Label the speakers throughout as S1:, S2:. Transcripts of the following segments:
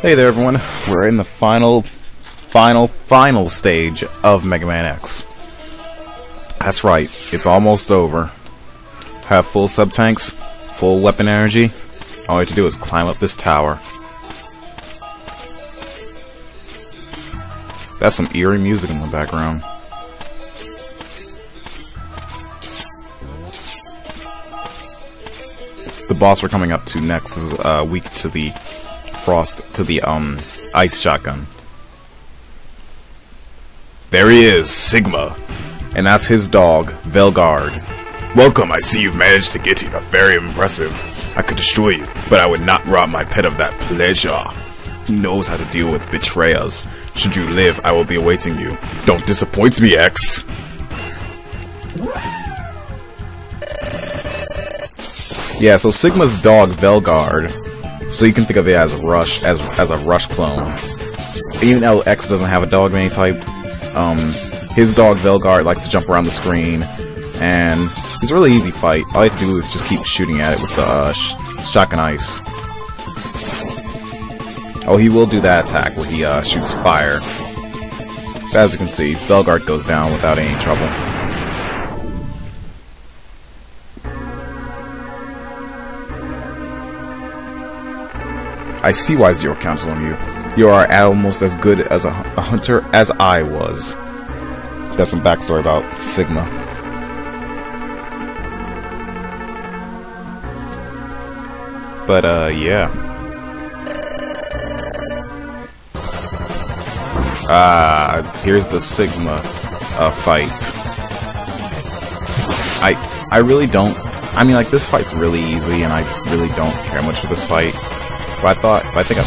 S1: Hey there everyone, we're in the final stage of Megaman X. That's right, it's almost over. Have full sub-tanks, full weapon energy. All you have to do is climb up this tower. That's some eerie music in the background. The boss we're coming up to next is weak to the ice shotgun. There he is, Sigma. And that's his dog, Velgard.
S2: Welcome, I see you've managed to get here. Very impressive. I could destroy you, but I would not rob my pet of that pleasure. He knows how to deal with betrayers. Should you live, I will be awaiting you. Don't disappoint me, X.
S1: Yeah, so Sigma's dog, Velgard. So you can think of it as a Rush, as a Rush clone. Even though X doesn't have a dog of any type, his dog Velgard likes to jump around the screen, and it's a really easy fight. All you have to do is just keep shooting at it with the shotgun ice. Oh, he will do that attack where he shoots fire. But as you can see, Velgard goes down without any trouble. I see why Zero counts on you. You are almost as good as a hunter as I was. That's some backstory about Sigma. But, yeah. Here's the Sigma fight. I really don't... I mean, like, this fight's really easy, and I really don't care much for this fight. But I think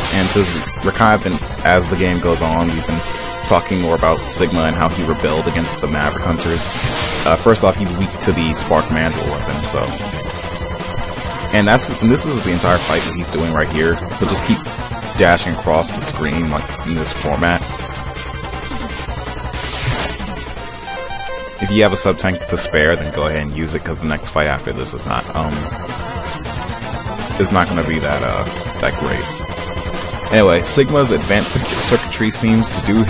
S1: we're kind of been, as the game goes on, we've been talking more about Sigma and how he rebelled against the Maverick Hunters. First off, he's weak to the Spark Mandrill weapon, so... And this is the entire fight that he's doing right here. He'll just keep dashing across the screen, like, in this format. If you have a sub-tank to spare, then go ahead and use it, because the next fight after this is not going to be that great. Anyway, Sigma's advanced circuitry seems to do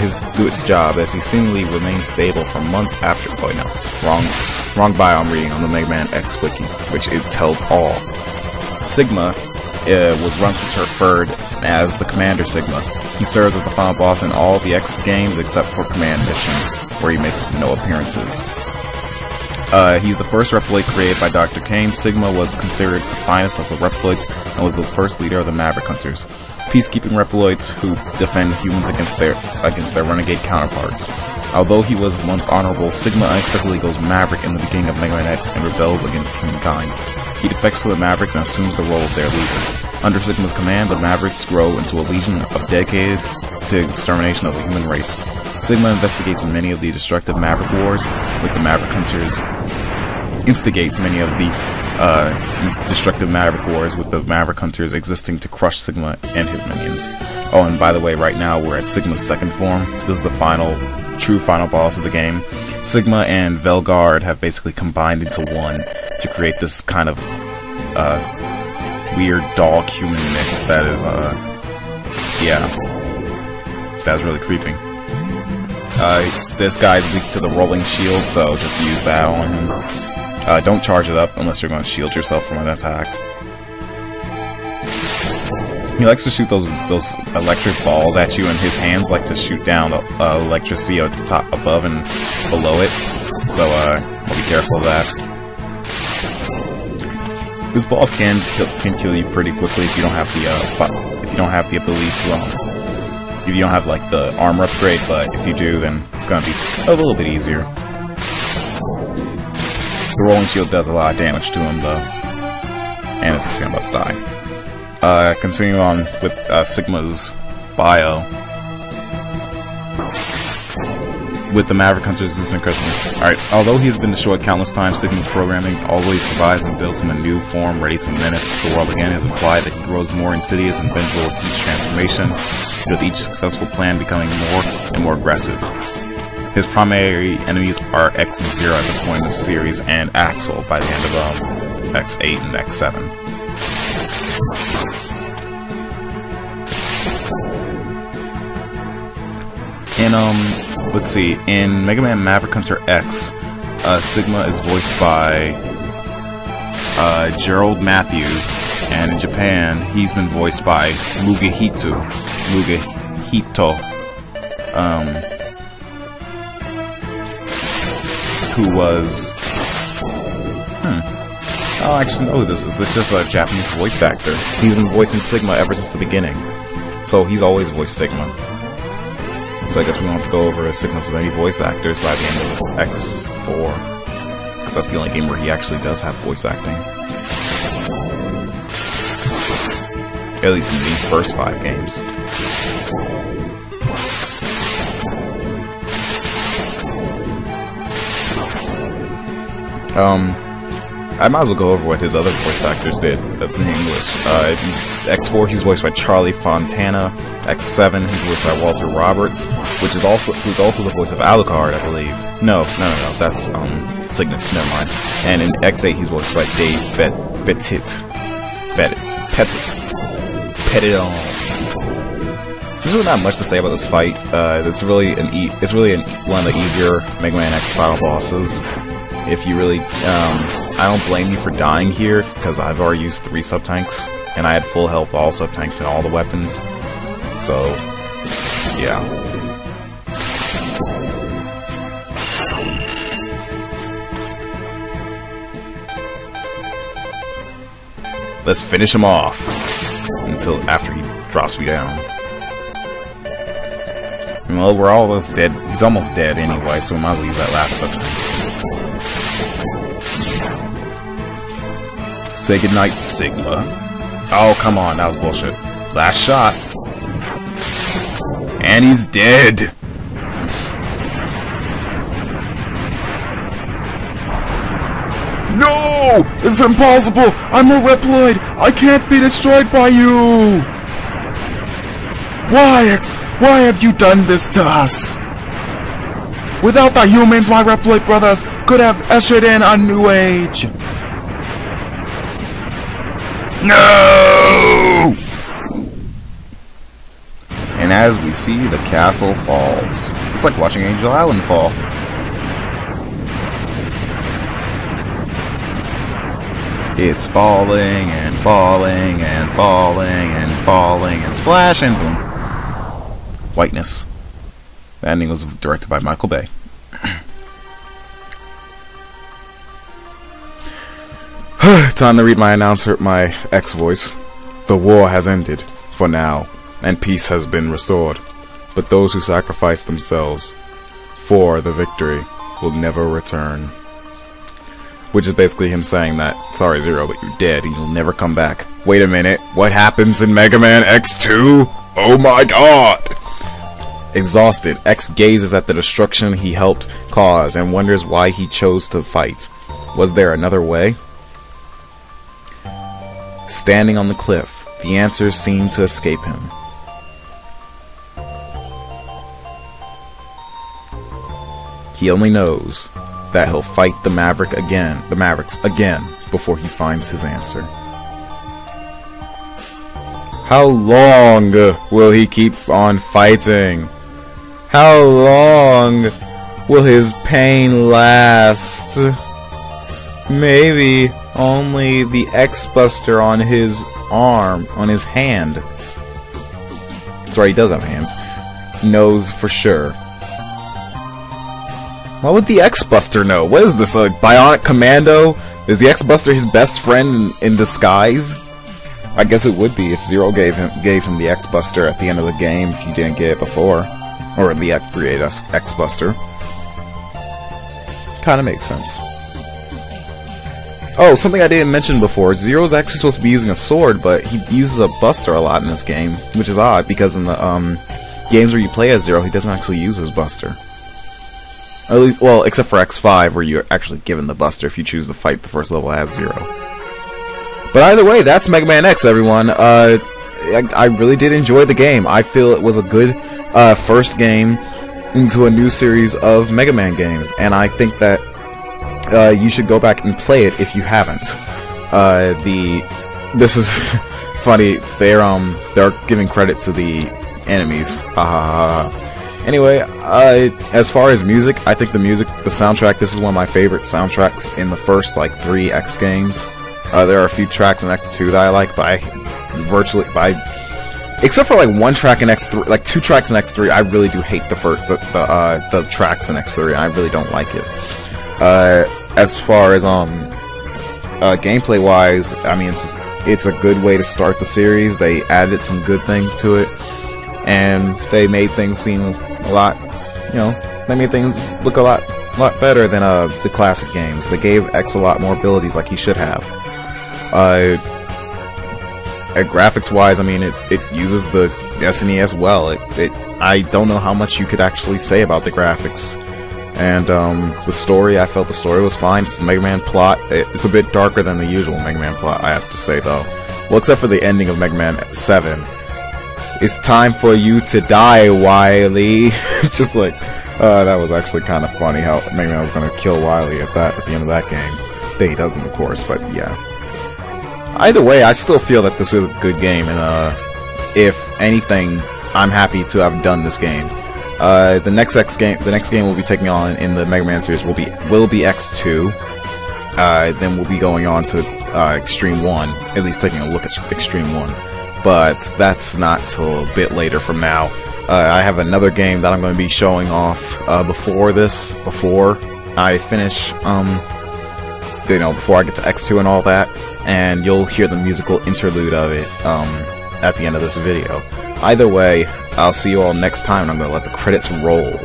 S1: its job, as he seemingly remains stable for months after. Oh no, wrong bio I'm reading on the Megaman X wiki, which it tells all. Sigma was once referred as the Commander Sigma. He serves as the final boss in all the X games except for Command Mission, where he makes no appearances. He's the first Reploid created by Dr. Kane. Sigma was considered the finest of the Reploids and was the first leader of the Maverick Hunters, peacekeeping Reploids who defend humans against their renegade counterparts. Although he was once honorable, Sigma unexpectedly goes Maverick in the beginning of Megaman X and rebels against humankind. He defects to the Mavericks and assumes the role of their leader. Under Sigma's command, the Mavericks grow into a legion dedicated to extermination of the human race. Sigma investigates many of the destructive Maverick wars with the Maverick Hunters. Instigates many of the destructive Maverick wars with the Maverick Hunters existing to crush Sigma and his minions. Oh, and by the way, right now we're at Sigma's second form. This is the true final boss of the game. Sigma and Velgard have basically combined into one to create this kind of weird dog-human mix that is, yeah, that's really creepy. This guy's weak to the rolling shield, so just use that on him. Don't charge it up unless you're going to shield yourself from an attack. He likes to shoot those electric balls at you, and his hands like to shoot down electricity above and below it. So be careful of that. These balls can kill you pretty quickly if you don't have the ability to if you don't have like the armor upgrade. But if you do, then it's gonna be a little bit easier. The rolling shield does a lot of damage to him though, and it's gonna let's die. Continuing on with Sigma's bio. With the Maverick Hunters, this is incredible. Alright, although he has been destroyed countless times, Sigma's programming always survives and builds him a new form ready to menace the world again. It is implied that he grows more insidious and vengeful with each transformation, with each successful plan becoming more and more aggressive. His primary enemies are X and Zero at this point in the series, and Axel by the end of X8 and X7. In let's see, in Mega Man Maverick Hunter X, Sigma is voiced by Gerald Matthews, and in Japan he's been voiced by Mugahito, who was I don't actually know who this is. This is just a Japanese voice actor. He's been voicing Sigma ever since the beginning, so he's always voiced Sigma. So I guess we won't have to go over Sigma's many voice actors by the end of X4, because that's the only game where he actually does have voice acting. At least in these first 5 games. I might as well go over what his other voice actors did in English. In X4, he's voiced by Charlie Fontana. X7, he's voiced by Walter Roberts, who's also the voice of Alucard, I believe. No, that's Cygnus. Never mind. And in X8, he's voiced by Dave Petit. There's really not much to say about this fight. It's really one of the easier Mega Man X final bosses. If you really, I don't blame you for dying here, because I've already used 3 sub-tanks, and I had full health all sub-tanks and all the weapons. So, yeah. Let's finish him off until after he drops me down. Well, we're almost dead. He's almost dead anyway, so we might as well use that last sub-tank. Say goodnight, Sigma. Oh, come on, that was bullshit. Last shot. And he's dead! No! It's impossible! I'm a Reploid! I can't be destroyed by you! Why have you done this to us? Without the humans, my Reploid brothers could have ushered in a new age! No! And as we see, the castle falls. It's like watching Angel Island fall. It's falling and falling and falling and falling and splash and boom. Whiteness. The ending was directed by Michael Bay. Time to read my X voice. The war has ended, for now, and peace has been restored. But those who sacrifice themselves for the victory will never return. Which is basically him saying that, sorry Zero, but you're dead and you'll never come back. Wait a minute, what happens in Mega Man X2? Oh my god! Exhausted, X gazes at the destruction he helped cause and wonders why he chose to fight. Was there another way? Standing on the cliff, the answers seem to escape him. He only knows that he'll fight the Mavericks again before he finds his answer. How long will he keep on fighting? How long will his pain last? Maybe only the X-Buster on his arm, on his hand. That's right, he does have hands. Knows for sure. What would the X-Buster know? What is this, a bionic commando? Is the X-Buster his best friend in disguise? I guess it would be if Zero gave him the X-Buster at the end of the game if you didn't get it before. Or the upgrade X-Buster. Kinda makes sense. Oh, something I didn't mention before. Zero's actually supposed to be using a sword, but he uses a buster a lot in this game, which is odd, because in the games where you play as Zero, he doesn't actually use his buster. At least, well, except for X5, where you're actually given the buster if you choose to fight the first level as Zero. But either way, that's Mega Man X, everyone. I really did enjoy the game. I feel it was a good first game into a new series of Mega Man games, and I think that you should go back and play it if you haven't. This is funny. They're giving credit to the enemies. Anyway, as far as music, I think the soundtrack, this is one of my favorite soundtracks in the first, like, 3 X games. There are a few tracks in X2 that I like, but except for, like, one track in X3, like, 2 tracks in X3, I really do hate the tracks in X3, I really don't like it. As far as, gameplay-wise, I mean, it's a good way to start the series. They added some good things to it, and they made things seem a lot, they made things look a lot better than the classic games. They gave X a lot more abilities, like he should have. Graphics-wise, I mean, it uses the SNES well. I don't know how much you could actually say about the graphics. And the story, I felt the story was fine. It's the Mega Man plot. It's a bit darker than the usual Mega Man plot, I have to say, though. Well, except for the ending of Mega Man 7. It's time for you to die, Wily. It's just like, that was actually kind of funny how Mega Man was going to kill Wily at the end of that game. He doesn't, of course, but yeah. Either way, I still feel that this is a good game, and if anything, I'm happy to have done this game. The next game we'll be taking on in the Mega Man series will be X2. Then we'll be going on to Extreme 1, at least taking a look at Extreme 1. But that's not till a bit later from now. I have another game that I'm going to be showing off before I finish, before I get to X2 and all that, and you'll hear the musical interlude of it at the end of this video. Either way, I'll see you all next time, and I'm going to let the credits roll.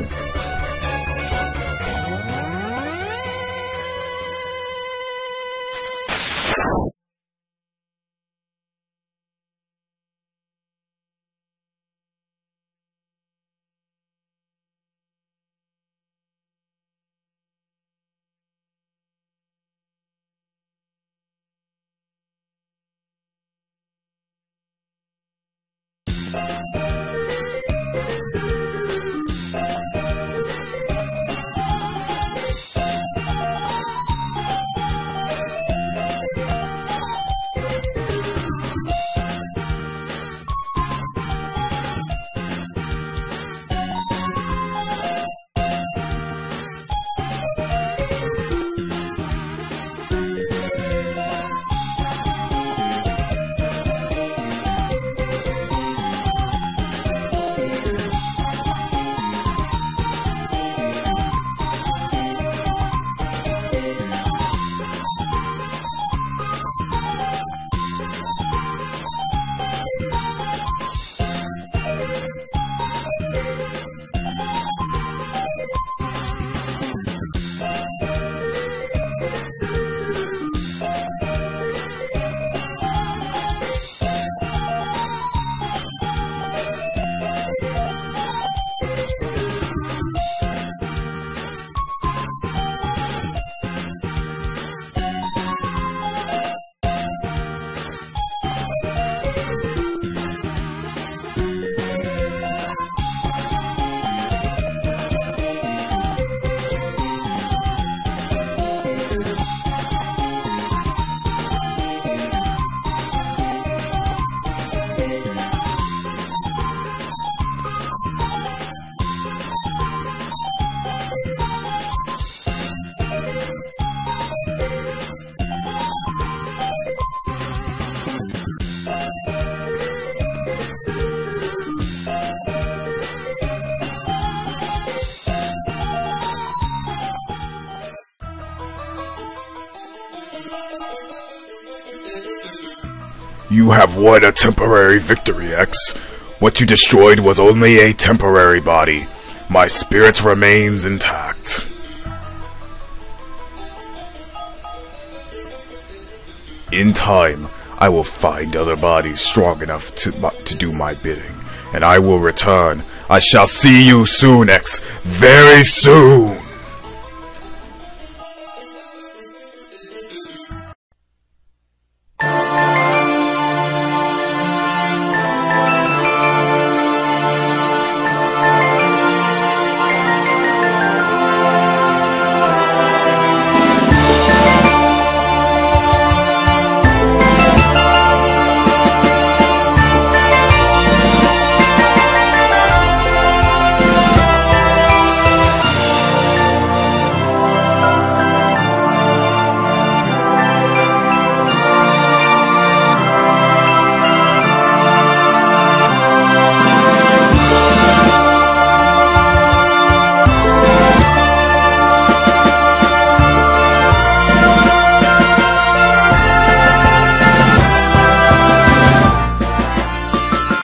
S2: You have won a temporary victory, X. What you destroyed was only a temporary body. My spirit remains intact. In time, I will find other bodies strong enough to do my bidding, and I will return. I shall see you soon, X. Very soon!